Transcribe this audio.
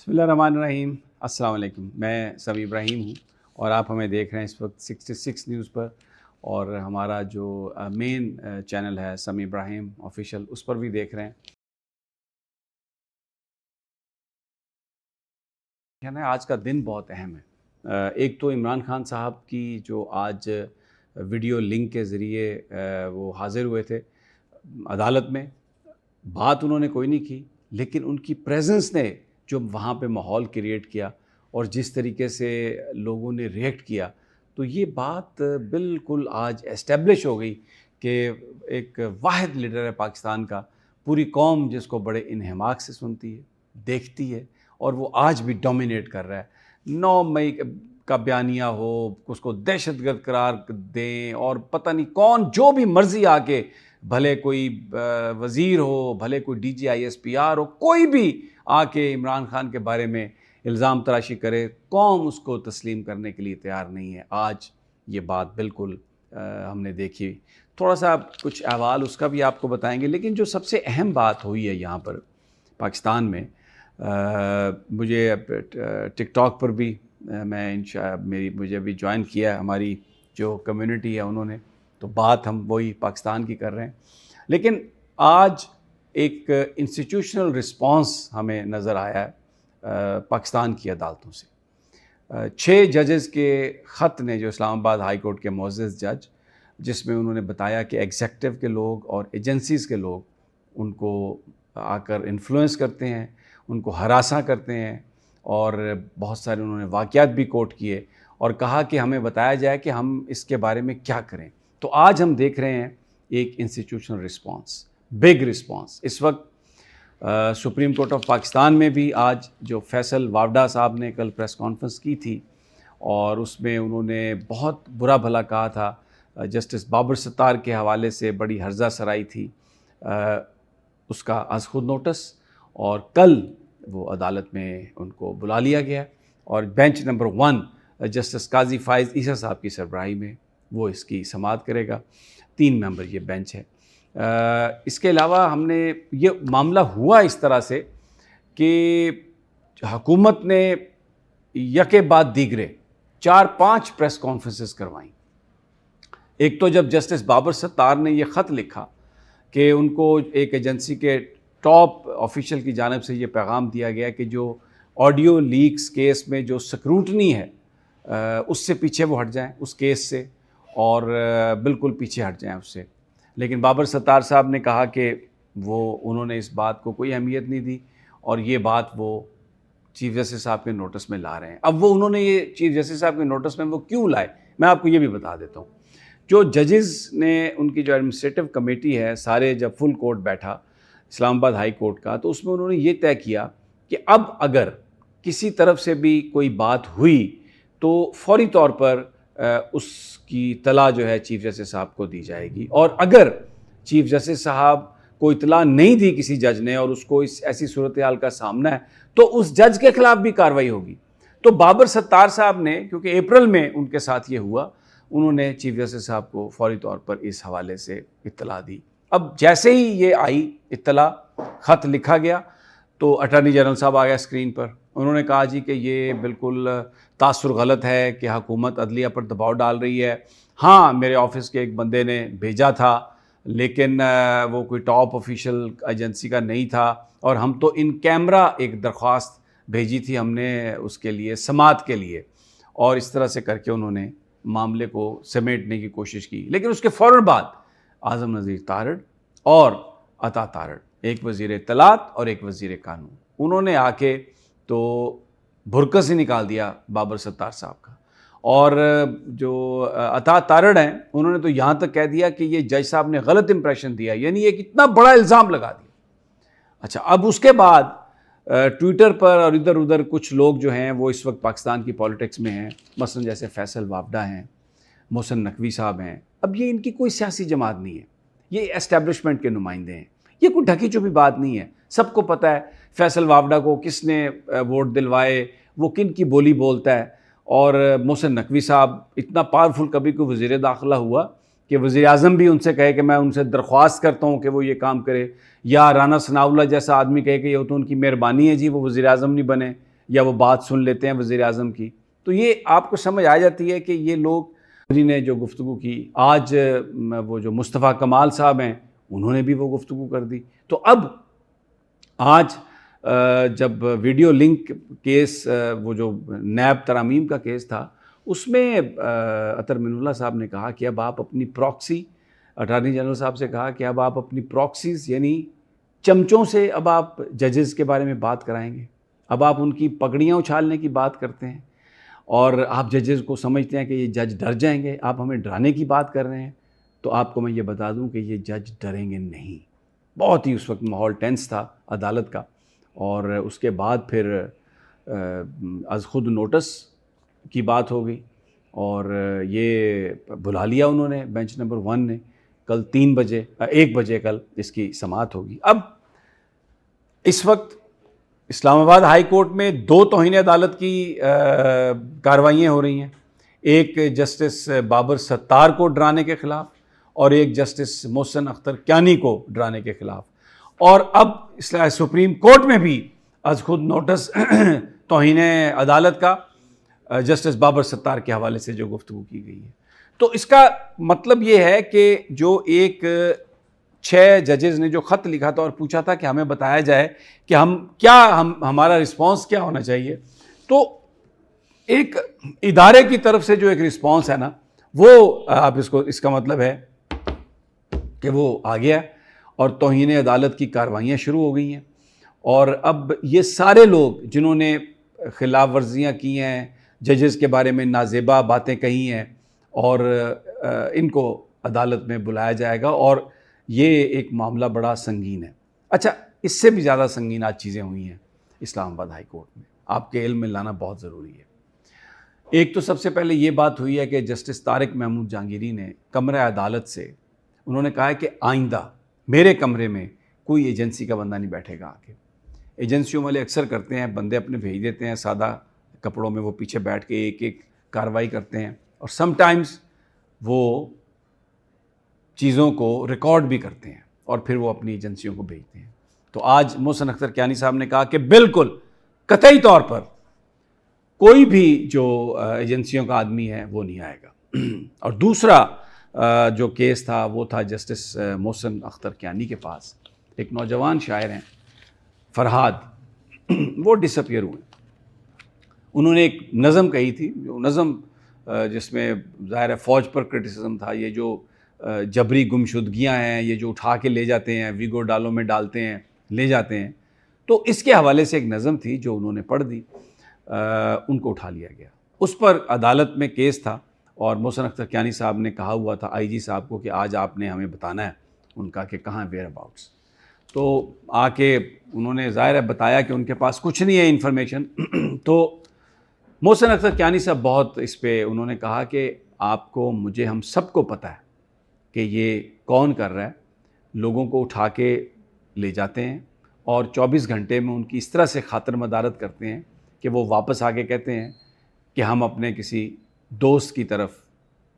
बिस्मिल्लाहिर्रहमानिर्रहीम। अस्सलाम वालेकुम। मैं समी इब्राहिम हूँ और आप हमें देख रहे हैं इस वक्त 66 न्यूज़ पर, और हमारा जो मेन चैनल है समी इब्राहिम ऑफिशियल, उस पर भी देख रहे हैं। कहना है आज का दिन बहुत अहम है। एक तो इमरान खान साहब की जो आज वीडियो लिंक के ज़रिए वो हाज़िर हुए थे अदालत में। बात उन्होंने कोई नहीं की, लेकिन उनकी प्रेजेंस ने जो वहाँ पे माहौल क्रिएट किया और जिस तरीके से लोगों ने रिएक्ट किया, तो ये बात बिल्कुल आज एस्टेब्लिश हो गई कि एक वाहिद लीडर है पाकिस्तान का। पूरी कौम जिसको बड़े इन्हमाक से सुनती है, देखती है, और वो आज भी डोमिनेट कर रहा है। 9 मई का बयानिया हो, उसको दहशतगर्द करार दें, और पता नहीं कौन जो भी मर्जी आके, भले कोई वज़ीर हो, भले कोई DGISPR हो, कोई भी आके इमरान खान के बारे में इल्ज़ाम तराशी करे, कौम उसको तस्लीम करने के लिए तैयार नहीं है। आज ये बात बिल्कुल हमने देखी। थोड़ा सा कुछ अहवाल उसका भी आपको बताएंगे, लेकिन जो सबसे अहम बात हुई है यहाँ पर पाकिस्तान में, मुझे टिकटॉक पर भी मुझे अभी ज्वाइन किया है हमारी जो कम्युनिटी है उन्होंने, तो बात हम वही पाकिस्तान की कर रहे हैं। लेकिन आज एक इंस्टीट्यूशनल रिस्पांस हमें नज़र आया है पाकिस्तान की अदालतों से। 6 जजेस के ख़त ने, जो इस्लामाबाद हाई कोर्ट के मुअज़्ज़ज़ जज, जिसमें उन्होंने बताया कि एग्जेक्टिव के लोग और एजेंसीज़ के लोग उनको आकर इन्फ्लुएंस करते हैं, उनको हरासा करते हैं, और बहुत सारे उन्होंने वाक़यात भी कोट किए और कहा कि हमें बताया जाए कि हम इसके बारे में क्या करें। तो आज हम देख रहे हैं एक इंस्टीट्यूशनल रिस्पांस, बिग रिस्पांस। इस वक्त सुप्रीम कोर्ट ऑफ पाकिस्तान में भी आज जो फैसल वावडा साहब ने कल प्रेस कॉन्फ्रेंस की थी, और उसमें उन्होंने बहुत बुरा भला कहा था। जस्टिस बाबर सत्तार के हवाले से बड़ी हर्जा सराई थी, उसका आज खुद नोटिस, और कल वो अदालत में उनको बुला लिया गया, और बेंच नंबर 1 जस्टिस काजी फाइज़ ईसा साहब की सरबराही में वो इसकी समाअत करेगा। 3 मेंबर ये बेंच है। इसके अलावा हमने ये मामला हुआ इस तरह से कि हुकूमत ने यके बाद दीगरे 4-5 प्रेस कॉन्फ्रेंसेस करवाई। एक तो जब जस्टिस बाबर सत्तार ने ये ख़त लिखा कि उनको एक एजेंसी के टॉप ऑफिशियल की जानिब से ये पैगाम दिया गया कि जो ऑडियो लीक्स केस में जो स्क्रूटनी है उससे पीछे वो हट जाएं, उस केस से, और बिल्कुल पीछे हट जाएं उससे। लेकिन बाबर सत्तार साहब ने कहा कि उन्होंने इस बात को कोई अहमियत नहीं दी, और ये बात वो चीफ जस्टिस साहब के नोटिस में ला रहे हैं। अब उन्होंने ये चीफ जस्टिस साहब के नोटिस में वो क्यों लाए, मैं आपको ये भी बता देता हूँ। जो जजेस ने, उनकी जो एडमिनिस्ट्रेटिव कमेटी है, सारे जब फुल कोर्ट बैठा इस्लामाबाद हाई कोर्ट का, तो उसमें उन्होंने ये तय किया कि अब अगर किसी तरफ से भी कोई बात हुई तो फौरी तौर पर उसकी इत्तला जो है चीफ जस्टिस साहब को दी जाएगी, और अगर चीफ जस्टिस साहब को इत्तला नहीं दी किसी जज ने और उसको इस ऐसी सूरत हाल का सामना है, तो उस जज के खिलाफ भी कार्रवाई होगी। तो बाबर सत्तार साहब ने, क्योंकि अप्रैल में उनके साथ ये हुआ, उन्होंने चीफ जस्टिस साहब को फौरी तौर पर इस हवाले से इत्तला दी। अब जैसे ही ये आई इत्तला, ख़त लिखा गया, तो अटॉर्नी जनरल साहब आ गया स्क्रीन पर। उन्होंने कहा जी कि ये बिल्कुल तासुर गलत है कि हुकूमत अदलिया पर दबाव डाल रही है। हाँ, मेरे ऑफिस के एक बंदे ने भेजा था, लेकिन वो कोई टॉप ऑफिशियल एजेंसी का नहीं था, और हम तो इन कैमरा एक दरख्वास्त भेजी थी हमने उसके लिए, समाअत के लिए, और इस तरह से करके उन्होंने मामले को समेटने की कोशिश की। लेकिन उसके फ़ौरन बाद आज़म नज़ीर तारड़ और अता तारड़, एक वज़ीर इत्तलात और एक वज़ीर कानून, उन्होंने आके तो भुरकस ही निकाल दिया बाबर सत्तार साहब का। और जो अता तारड़ हैं, उन्होंने तो यहाँ तक कह दिया कि ये जज साहब ने गलत इंप्रेशन दिया, यानी एक इतना बड़ा इल्ज़ाम लगा दिया। अच्छा, अब उसके बाद ट्विटर पर और इधर उधर कुछ लोग जो हैं वो इस वक्त पाकिस्तान की पॉलिटिक्स में हैं, मसलन जैसे फैसल वावडा हैं, मोहसिन नकवी साहब हैं। अब ये इनकी कोई सियासी जमात नहीं है, ये एस्टेब्लिशमेंट के नुमाइंदे हैं, ये कोई ढकी चुपी बात नहीं है। सबको पता है फैसल वावडा को किसने वोट दिलवाए, वो किन की बोली बोलता है। और मोहसिन नकवी साहब इतना पावरफुल, कभी कोई वज़ीर दाखिला हुआ कि वज़ीर आज़म भी उनसे कहे कि मैं उनसे दरख्वास्त करता हूँ कि वो ये काम करे, या राना सनाउल्लाह जैसा आदमी कहे कि ये तो उनकी मेहरबानी है जी वो वज़ीर आज़म नहीं बने, या वो बात सुन लेते हैं वज़ीर आज़म की। तो ये आपको समझ आ जाती है कि ये लोग ने जो गुफ्तगू की, आज वो जो मुस्तफ़ा कमाल साहब हैं उन्होंने भी वो गुफ्तगू कर दी। तो अब आज जब वीडियो लिंक केस, वो जो नैब तरामीम का केस था, उसमें अतर मिनुल्लाह साहब ने कहा कि अब आप अपनी प्रॉक्सी, अटॉर्नी जनरल साहब से कहा कि अब आप अपनी प्रॉक्सीज़ यानी चमचों से अब आप जजेस के बारे में बात कराएंगे। अब आप उनकी पगड़ियाँ उछालने की बात करते हैं और आप जजेस को समझते हैं कि ये जज डर जाएंगे, आप हमें डराने की बात कर रहे हैं। तो आपको मैं ये बता दूं कि ये जज डरेंगे नहीं। बहुत ही उस वक्त माहौल टेंस था अदालत का। और उसके बाद फिर अज़ खुद नोटिस की बात हो गई और ये बुला लिया उन्होंने बेंच नंबर 1 ने। कल 3 बजे 1 बजे कल इसकी समाअत होगी। अब इस वक्त इस्लामाबाद हाई कोर्ट में 2 तौहीन अदालत की कार्रवाइयाँ हो रही हैं। एक जस्टिस बाबर सत्तार को डराने के ख़िलाफ़ और एक जस्टिस मोहसिन अख्तर क्यानी को डराने के ख़िलाफ़। और अब सुप्रीम कोर्ट में भी अज़ खुद नोटिस तौहीन अदालत का जस्टिस बाबर सत्तार के हवाले से जो गुफ्तगू की गई है। तो इसका मतलब ये है कि जो एक 6 जजेस ने जो ख़त लिखा था और पूछा था कि हमें बताया जाए कि हमारा रिस्पॉन्स क्या होना चाहिए, तो एक इदारे की तरफ से जो एक रिस्पॉन्स है ना, वो आप इसका मतलब है कि वो आ गया और तौहीन अदालत की कार्रवाइयाँ शुरू हो गई हैं। और अब ये सारे लोग जिन्होंने खिलाफ वर्जियाँ की हैं, जजेस के बारे में नाजेबा बातें कही हैं, और इनको अदालत में बुलाया जाएगा और ये एक मामला बड़ा संगीन है। अच्छा, इससे भी ज़्यादा संगीन आज चीज़ें हुई हैं इस्लामाबाद हाई कोर्ट में, आपके इल्म में लाना बहुत ज़रूरी है। एक तो सबसे पहले ये बात हुई है कि जस्टिस तारिक महमूद जहांगीरी ने कमरा अदालत से उन्होंने कहा है कि आइंदा मेरे कमरे में कोई एजेंसी का बंदा नहीं बैठेगा आके। एजेंसियों वाले अक्सर करते हैं, बंदे अपने भेज देते हैं सादा कपड़ों में, वो पीछे बैठ के एक एक कार्रवाई करते हैं और समटाइम्स वो चीज़ों को रिकॉर्ड भी करते हैं और फिर वो अपनी एजेंसियों को भेजते हैं। तो आज मोहसिन अख्तर क्यानी साहब ने कहा कि बिल्कुल कतई तौर पर कोई भी जो एजेंसियों का आदमी है वो नहीं आएगा। और दूसरा जो केस था वो था जस्टिस मोहसिन अख्तर क्यानी के पास एक नौजवान शायर हैं फरहाद, वो डिसअपियर हुए। उन्होंने एक नज़म कही थी, जो नज़म जिसमें ज़ाहिर है फ़ौज पर क्रिटिसिज्म था, ये जो जबरी गुमशुदगियाँ हैं, ये जो उठा के ले जाते हैं, वीगो डालों में डालते हैं, ले जाते हैं, तो इसके हवाले से एक नज़म थी जो उन्होंने पढ़ दी, उनको उठा लिया गया। उस पर अदालत में केस था और मोहसिन अख्तर क्यानी साहब ने कहा हुआ था आईजी साहब को कि आज आपने हमें बताना है उनका कि कहाँ वेयर अबाउट्स। तो आके उन्होंने ज़ाहिर है बताया कि उनके पास कुछ नहीं है इन्फॉर्मेशन। तो मोहसिन अख्तर क्यानी साहब बहुत इस पर उन्होंने कहा कि आपको, मुझे, हम सबको पता है कि ये कौन कर रहा है। लोगों को उठा के ले जाते हैं और 24 घंटे में उनकी इस तरह से खातिर मदारत करते हैं कि वो वापस आके कहते हैं कि हम अपने किसी दोस्त की तरफ